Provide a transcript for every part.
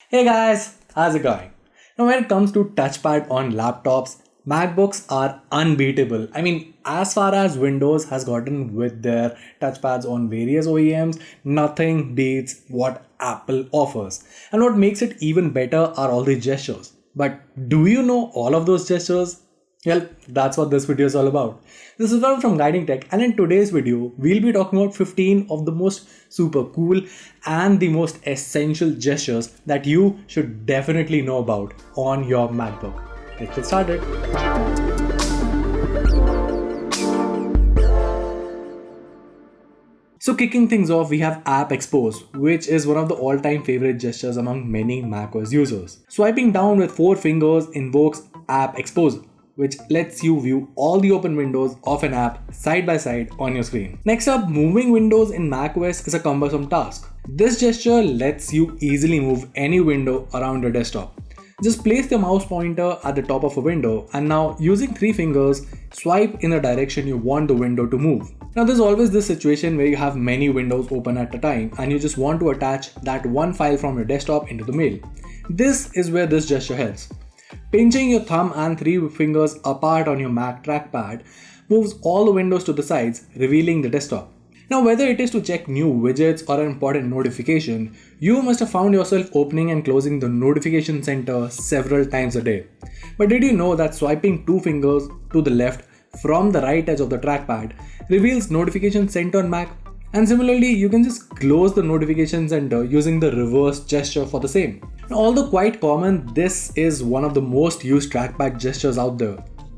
Hey guys, how's it going? Now, when it comes to touchpad on laptops, MacBooks are unbeatable. As far as Windows has gotten with their touchpads on various OEMs, nothing beats what Apple offers. And what makes it even better are all the gestures. But do you know all of those gestures? Well, that's what this video is all about. This is Varun from Guiding Tech, and in today's video, we'll be talking about 15 of the most super cool and the most essential gestures that you should definitely know about on your MacBook. Let's get started. So kicking things off, we have App Expose, which is one of the all-time favorite gestures among many macOS users. Swiping down with 4 fingers invokes App Expose, which lets you view all the open windows of an app side by side on your screen. Next up, moving windows in macOS is a cumbersome task. This gesture lets you easily move any window around your desktop. Just place the mouse pointer at the top of a window and now using 3 fingers, swipe in the direction you want the window to move. Now there's always this situation where you have many windows open at a time and you just want to attach that one file from your desktop into the mail. This is where this gesture helps. Pinching your thumb and 3 fingers apart on your Mac trackpad moves all the windows to the sides, revealing the desktop. Now, whether it is to check new widgets or an important notification, you must have found yourself opening and closing the notification center several times a day. But did you know that swiping 2 fingers to the left from the right edge of the trackpad reveals notification center on Mac? And similarly, you can just close the notification center using the reverse gesture for the same. Now, although quite common, this is one of the most used trackpad gestures out there.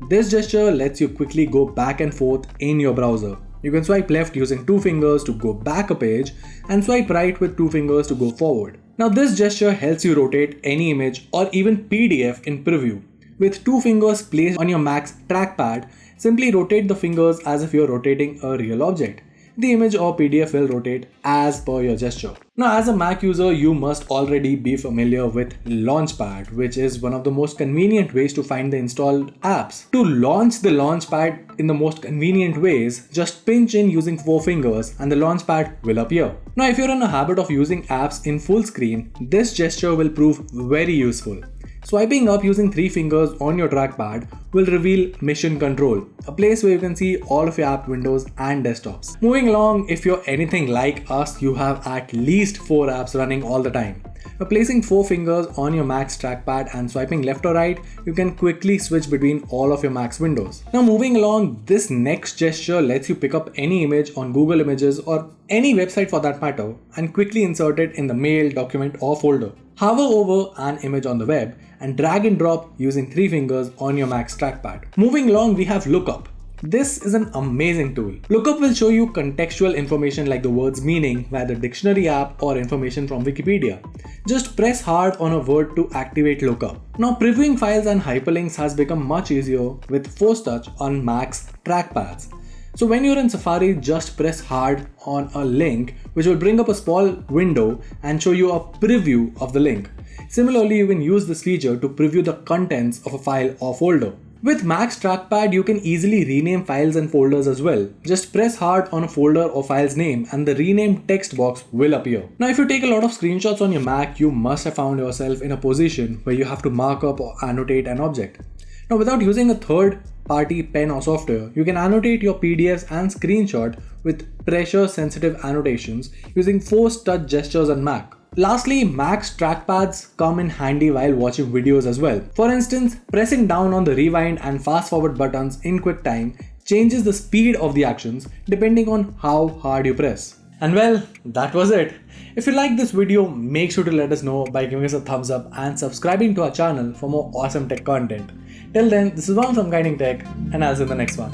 This gesture lets you quickly go back and forth in your browser. You can swipe left using 2 fingers to go back a page and swipe right with 2 fingers to go forward. Now this gesture helps you rotate any image or even PDF in preview. With 2 fingers placed on your Mac's trackpad, simply rotate the fingers as if you're rotating a real object. The image or PDF will rotate as per your gesture. Now, as a Mac user, you must already be familiar with Launchpad, which is one of the most convenient ways to find the installed apps. To launch the Launchpad in the most convenient ways, just pinch in using 4 fingers and the Launchpad will appear. Now, if you're in a habit of using apps in full screen, this gesture will prove very useful. Swiping up using 3 fingers on your trackpad will reveal Mission Control, a place where you can see all of your app windows and desktops. Moving along, if you're anything like us, you have at least 4 apps running all the time. By placing 4 fingers on your Mac's trackpad and swiping left or right, you can quickly switch between all of your Mac's windows. Now moving along, this next gesture lets you pick up any image on Google Images or any website for that matter and quickly insert it in the mail, document or folder. Hover over an image on the web and drag and drop using 3 fingers on your Mac's trackpad. Moving along, we have Lookup. This is an amazing tool. Lookup will show you contextual information like the word's meaning via the dictionary app or information from Wikipedia. Just press hard on a word to activate Lookup. Now previewing files and hyperlinks has become much easier with Force Touch on Mac's trackpads. So when you're in Safari, just press hard on a link which will bring up a small window and show you a preview of the link. Similarly, you can use this feature to preview the contents of a file or folder. With Mac's trackpad, you can easily rename files and folders as well. Just press hard on a folder or file's name and the rename text box will appear. Now, if you take a lot of screenshots on your Mac, you must have found yourself in a position where you have to mark up or annotate an object. Now, without using a third-party pen or software, you can annotate your PDFs and screenshot with pressure-sensitive annotations using Force Touch gestures on Mac. Lastly, Mac's trackpads come in handy while watching videos as well. For instance, pressing down on the rewind and fast forward buttons in QuickTime changes the speed of the actions depending on how hard you press. And well, that was it. If you like this video, make sure to let us know by giving us a thumbs up and subscribing to our channel for more awesome tech content. Till then, this is Varun from Guiding Tech and I'll see you in the next one.